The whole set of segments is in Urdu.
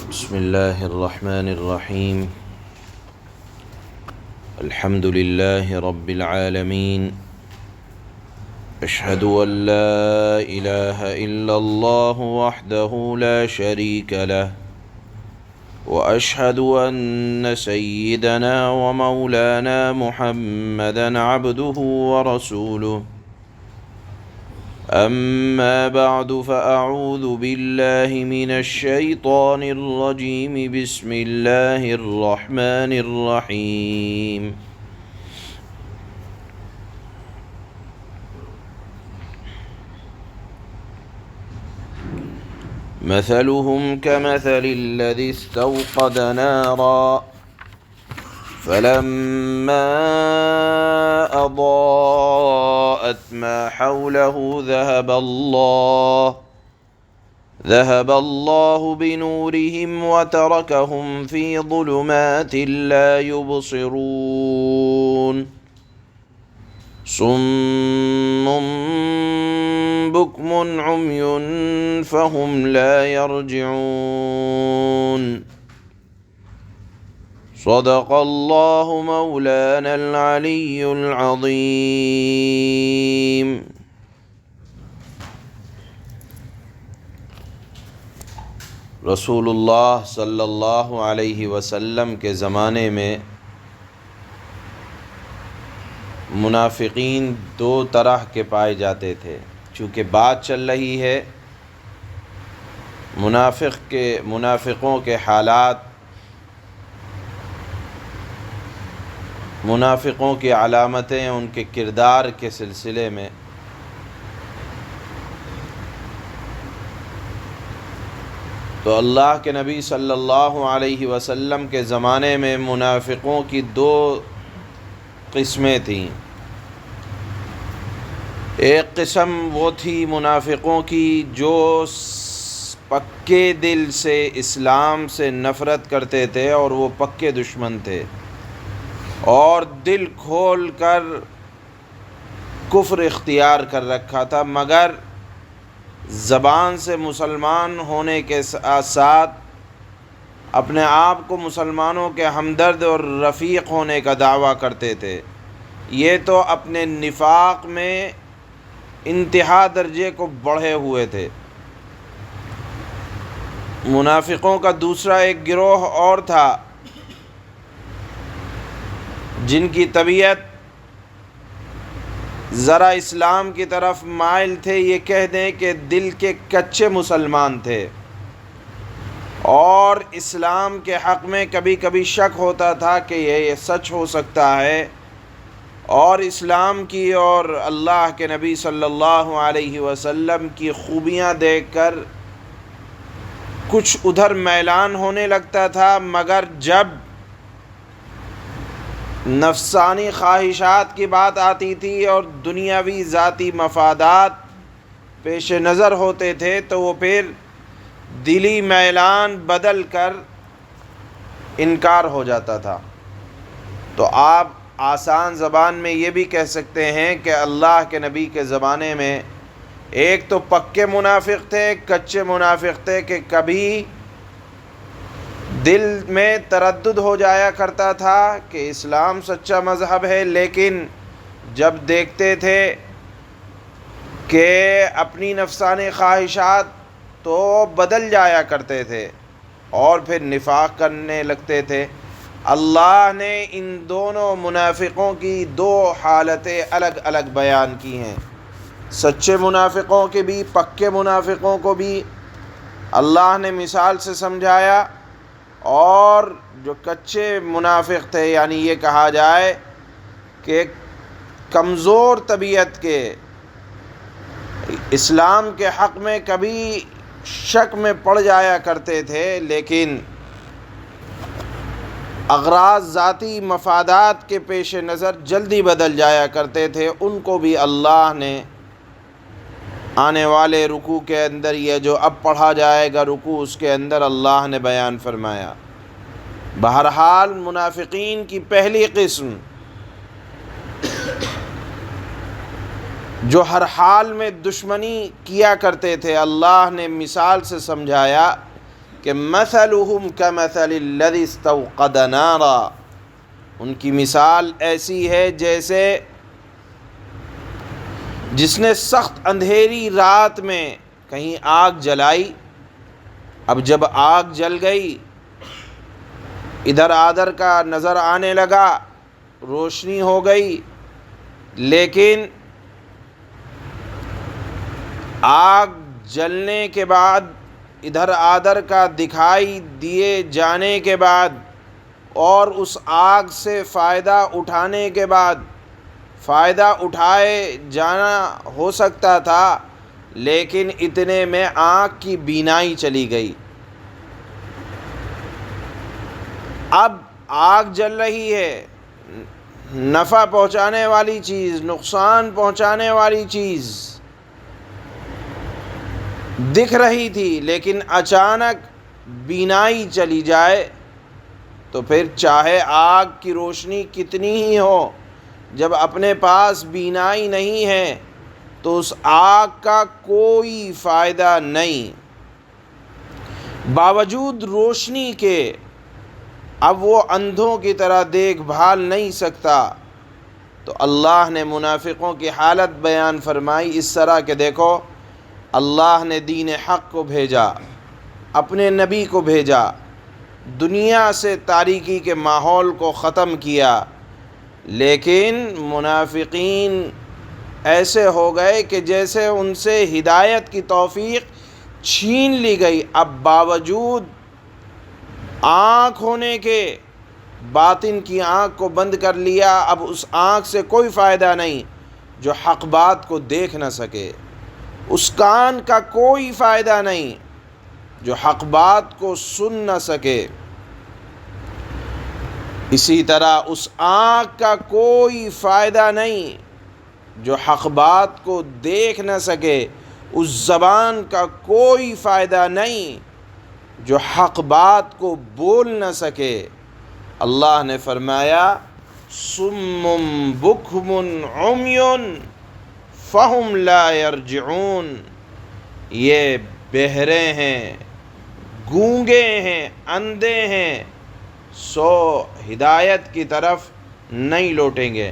بسم اللہ الرحمن الرحیم الحمد للہ رب العالمین اشہد ان لا الہ الا اللہ وحدہ لا شریک لہ واشہد ان سیدنا ومولانا محمدا عبدہ ورسولہ أما بعد فأعوذ بالله من الشيطان الرجيم بسم الله الرحمن الرحيم مثلهم كمثل الذي استوقد نارا فلما أضاءت ما حوله ذهب الله بنورهم وتركهم في ظلمات لا يبصرون صم بكم عمي فهم لا يرجعون صدق اللہ مولانا العلی العظیم۔ رسول اللہ صلی اللہ علیہ وسلم کے زمانے میں منافقین دو طرح کے پائے جاتے تھے۔ چونکہ بات چل رہی ہے منافقوں کے حالات، منافقوں کی علامتیں، ان کے کردار کے سلسلے میں، تو اللہ کے نبی صلی اللہ علیہ وسلم کے زمانے میں منافقوں کی دو قسمیں تھیں۔ ایک قسم وہ تھی منافقوں کی جو پکے دل سے اسلام سے نفرت کرتے تھے اور وہ پکے دشمن تھے اور دل کھول کر کفر اختیار کر رکھا تھا، مگر زبان سے مسلمان ہونے کے ساتھ اپنے آپ کو مسلمانوں کے ہمدرد اور رفیق ہونے کا دعویٰ کرتے تھے۔ یہ تو اپنے نفاق میں انتہا درجے کو بڑھے ہوئے تھے۔ منافقوں کا دوسرا ایک گروہ اور تھا جن کی طبیعت ذرا اسلام کی طرف مائل تھے، یہ کہہ دیں کہ دل کے کچے مسلمان تھے، اور اسلام کے حق میں کبھی کبھی شک ہوتا تھا کہ یہ سچ ہو سکتا ہے، اور اسلام کی اور اللہ کے نبی صلی اللہ علیہ وسلم کی خوبیاں دیکھ کر کچھ ادھر میلان ہونے لگتا تھا، مگر جب نفسانی خواہشات کی بات آتی تھی اور دنیاوی ذاتی مفادات پیش نظر ہوتے تھے تو وہ پھر دلی میلان بدل کر انکار ہو جاتا تھا۔ تو آپ آسان زبان میں یہ بھی کہہ سکتے ہیں کہ اللہ کے نبی کے زمانے میں ایک تو پکے منافق تھے، کچے منافق تھے کہ کبھی دل میں تردد ہو جایا کرتا تھا کہ اسلام سچا مذہب ہے، لیکن جب دیکھتے تھے کہ اپنی نفسانی خواہشات تو بدل جایا کرتے تھے اور پھر نفاق کرنے لگتے تھے۔ اللہ نے ان دونوں منافقوں کی دو حالتیں الگ الگ بیان کی ہیں، سچے منافقوں کے بھی، پکے منافقوں کو بھی اللہ نے مثال سے سمجھایا، اور جو کچے منافق تھے، یعنی یہ کہا جائے کہ کمزور طبیعت کے، اسلام کے حق میں کبھی شک میں پڑ جایا کرتے تھے لیکن اغراض ذاتی مفادات کے پیش نظر جلدی بدل جایا کرتے تھے، ان کو بھی اللہ نے آنے والے رکوع کے اندر، یہ جو اب پڑھا جائے گا رکوع، اس کے اندر اللہ نے بیان فرمایا۔ بہرحال منافقین کی پہلی قسم جو ہر حال میں دشمنی کیا کرتے تھے، اللہ نے مثال سے سمجھایا کہ مثلہم کمثل الذی استوقد نارا، ان کی مثال ایسی ہے جیسے جس نے سخت اندھیری رات میں کہیں آگ جلائی. اب جب آگ جل گئی، ادھر ادھر کا نظر آنے لگا، روشنی ہو گئی، لیکن آگ جلنے کے بعد، ادھر ادھر کا دکھائی دیے جانے کے بعد اور اس آگ سے فائدہ اٹھانے کے بعد، فائدہ اٹھائے جانا ہو سکتا تھا، لیکن اتنے میں آنکھ کی بینائی چلی گئی. اب آگ جل رہی ہے، نفع پہنچانے والی چیز، نقصان پہنچانے والی چیز دکھ رہی تھی، لیکن اچانک بینائی چلی جائے تو پھر چاہے آگ کی روشنی کتنی ہی ہو، جب اپنے پاس بینائی نہیں ہے تو اس آگ کا کوئی فائدہ نہیں. باوجود روشنی کے اب وہ اندھوں کی طرح دیکھ بھال نہیں سکتا. تو اللہ نے منافقوں کی حالت بیان فرمائی اس طرح کہ دیکھو، اللہ نے دین حق کو بھیجا، اپنے نبی کو بھیجا، دنیا سے تاریکی کے ماحول کو ختم کیا، لیکن منافقین ایسے ہو گئے کہ جیسے ان سے ہدایت کی توفیق چھین لی گئی. اب باوجود آنکھ ہونے کے، باطن کی آنکھ کو بند کر لیا، اب اس آنکھ سے کوئی فائدہ نہیں جو حق بات کو دیکھ نہ سکے، اس کان کا کوئی فائدہ نہیں جو حق بات کو سن نہ سکے، اسی طرح اس آنکھ کا کوئی فائدہ نہیں جو حق بات کو دیکھ نہ سکے، اس زبان کا کوئی فائدہ نہیں جو حق بات کو بول نہ سکے. اللہ نے فرمایا صم بکم عمی فہم لا یرجعون، یہ بہرے ہیں، گونگے ہیں، اندھے ہیں، سو ہدایت کی طرف نہیں لوٹیں گے.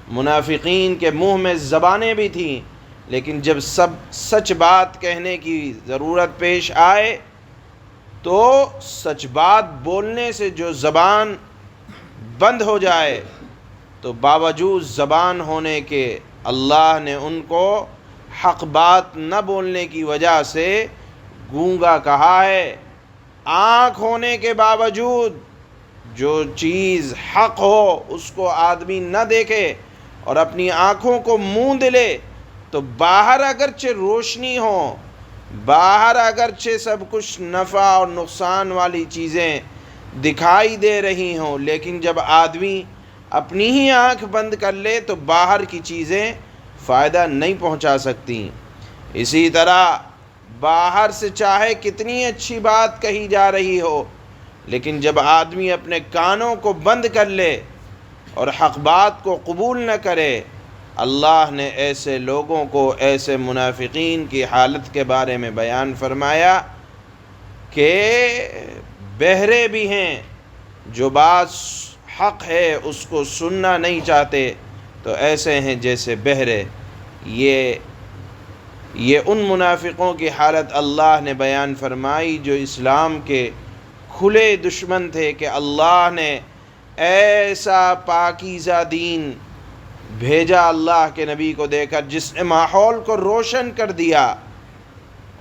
منافقین کے منہ میں زبانیں بھی تھیں، لیکن جب سچ بات کہنے کی ضرورت پیش آئے تو سچ بات بولنے سے جو زبان بند ہو جائے، تو باوجود زبان ہونے کے اللہ نے ان کو حق بات نہ بولنے کی وجہ سے گونگا کہا ہے. آنکھ ہونے کے باوجود جو چیز حق ہو اس کو آدمی نہ دیکھے اور اپنی آنکھوں کو موند لے، تو باہر اگرچہ روشنی ہو، باہر اگرچہ سب کچھ نفع اور نقصان والی چیزیں دکھائی دے رہی ہوں، لیکن جب آدمی اپنی ہی آنکھ بند کر لے تو باہر کی چیزیں فائدہ نہیں پہنچا سکتی. اسی طرح باہر سے چاہے کتنی اچھی بات کہی جا رہی ہو، لیکن جب آدمی اپنے کانوں کو بند کر لے اور حق بات کو قبول نہ کرے، اللہ نے ایسے لوگوں کو، ایسے منافقین کی حالت کے بارے میں بیان فرمایا کہ بہرے بھی ہیں، جو بات حق ہے اس کو سننا نہیں چاہتے، تو ایسے ہیں جیسے بہرے. یہ ان منافقوں کی حالت اللہ نے بیان فرمائی جو اسلام کے کھلے دشمن تھے، کہ اللہ نے ایسا پاکیزہ دین بھیجا اللہ کے نبی کو دے کر، جس نے ماحول کو روشن کر دیا.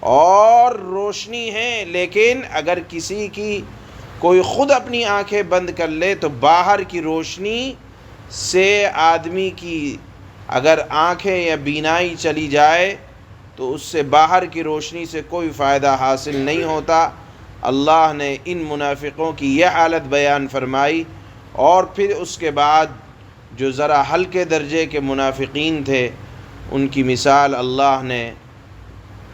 اور روشنی ہے، لیکن اگر کسی کی کوئی خود اپنی آنکھیں بند کر لے تو باہر کی روشنی سے آدمی کی اگر آنکھیں یا بینائی چلی جائے تو اس سے باہر کی روشنی سے کوئی فائدہ حاصل نہیں ہوتا. اللہ نے ان منافقوں کی یہ حالت بیان فرمائی، اور پھر اس کے بعد جو ذرا ہلکے درجے کے منافقین تھے ان کی مثال اللہ نے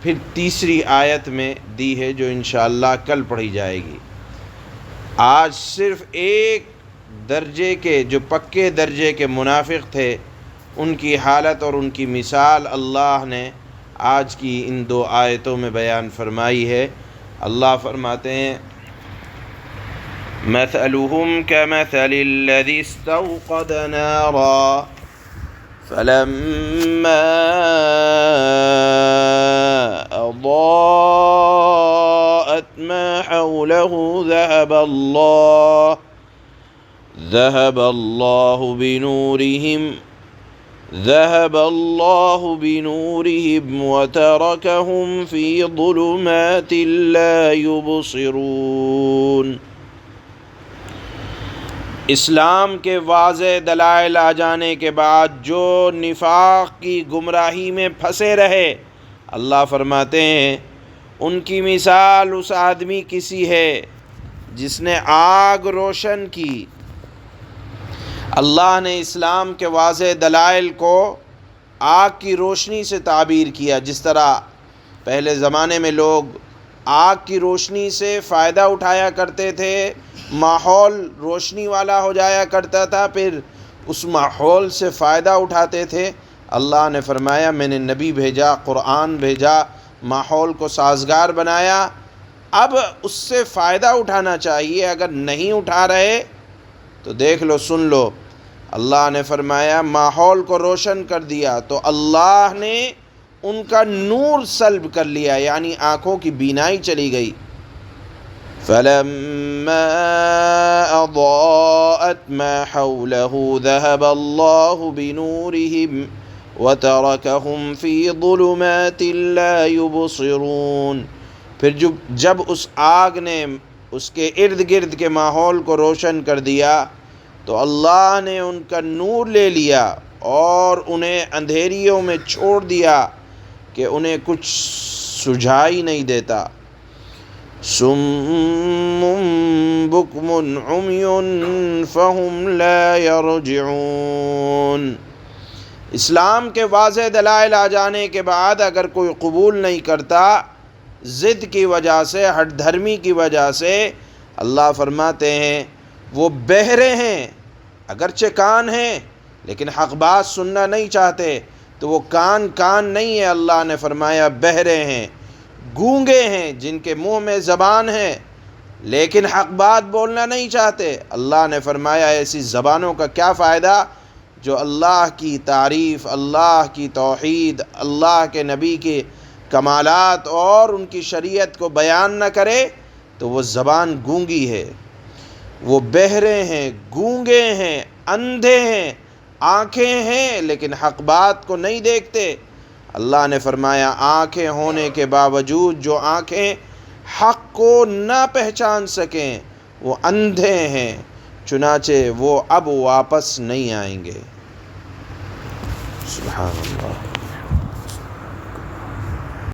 پھر تیسری آیت میں دی ہے، جو انشاءاللہ کل پڑھی جائے گی. آج صرف ایک درجے کے، جو پکے درجے کے منافق تھے، ان کی حالت اور ان کی مثال اللہ نے آج کی ان دو آیتوں میں بیان فرمائی ہے. اللہ فرماتے ہیں مثلهم كمثل الذي استوقد نارا فلما أضاءت ما حوله ذهب الله بنورهم وتركهم في ظلمات لا يبصرون۔ اسلام کے واضح دلائل آ جانے کے بعد جو نفاق کی گمراہی میں پھنسے رہے، اللہ فرماتے ہیں ان کی مثال اس آدمی کی سی ہے جس نے آگ روشن کی۔ اللہ نے اسلام کے واضح دلائل کو آگ کی روشنی سے تعبیر کیا۔ جس طرح پہلے زمانے میں لوگ آگ کی روشنی سے فائدہ اٹھایا کرتے تھے، ماحول روشنی والا ہو جایا کرتا تھا، پھر اس ماحول سے فائدہ اٹھاتے تھے۔ اللہ نے فرمایا میں نے نبی بھیجا، قرآن بھیجا، ماحول کو سازگار بنایا، اب اس سے فائدہ اٹھانا چاہیے۔ اگر نہیں اٹھا رہے تو دیکھ لو، سن لو، اللہ نے فرمایا ماحول کو روشن کر دیا تو اللہ نے ان کا نور سلب کر لیا، یعنی آنکھوں کی بینائی چلی گئی۔ فَلَمَّا أَضَاءَتْ مَا حَوْلَهُ ذَهَبَ اللَّهُ بِنُورِهِمْ وَتَرَكَهُمْ فِي ظُلُمَاتٍ لَا يُبْصِرُونَ۔ پھر جب اس آگ نے اس کے ارد گرد کے ماحول کو روشن کر دیا تو اللہ نے ان کا نور لے لیا اور انہیں اندھیریوں میں چھوڑ دیا کہ انہیں کچھ سجھائی نہیں دیتا۔ صم بکم عمی فہم لا یرجعون۔ اسلام کے واضح دلائل آ جانے کے بعد اگر کوئی قبول نہیں کرتا، ضد کی وجہ سے، ہٹ دھرمی کی وجہ سے، اللہ فرماتے ہیں وہ بہرے ہیں، اگرچہ کان ہیں لیکن حق بات سننا نہیں چاہتے، تو وہ کان نہیں ہے، اللہ نے فرمایا بہرے ہیں، گونگے ہیں، جن کے منہ میں زبان ہے لیکن حق بات بولنا نہیں چاہتے۔ اللہ نے فرمایا ایسی زبانوں کا کیا فائدہ جو اللہ کی تعریف، اللہ کی توحید، اللہ کے نبی کے کمالات اور ان کی شریعت کو بیان نہ کرے، تو وہ زبان گونگی ہے، وہ بہرے ہیں، گونگے ہیں، اندھے ہیں، آنکھیں ہیں لیکن حق بات کو نہیں دیکھتے۔ اللہ نے فرمایا آنکھیں ہونے کے باوجود جو آنکھیں حق کو نہ پہچان سکیں وہ اندھے ہیں، چنانچہ وہ اب واپس نہیں آئیں گے۔ سبحان اللہ۔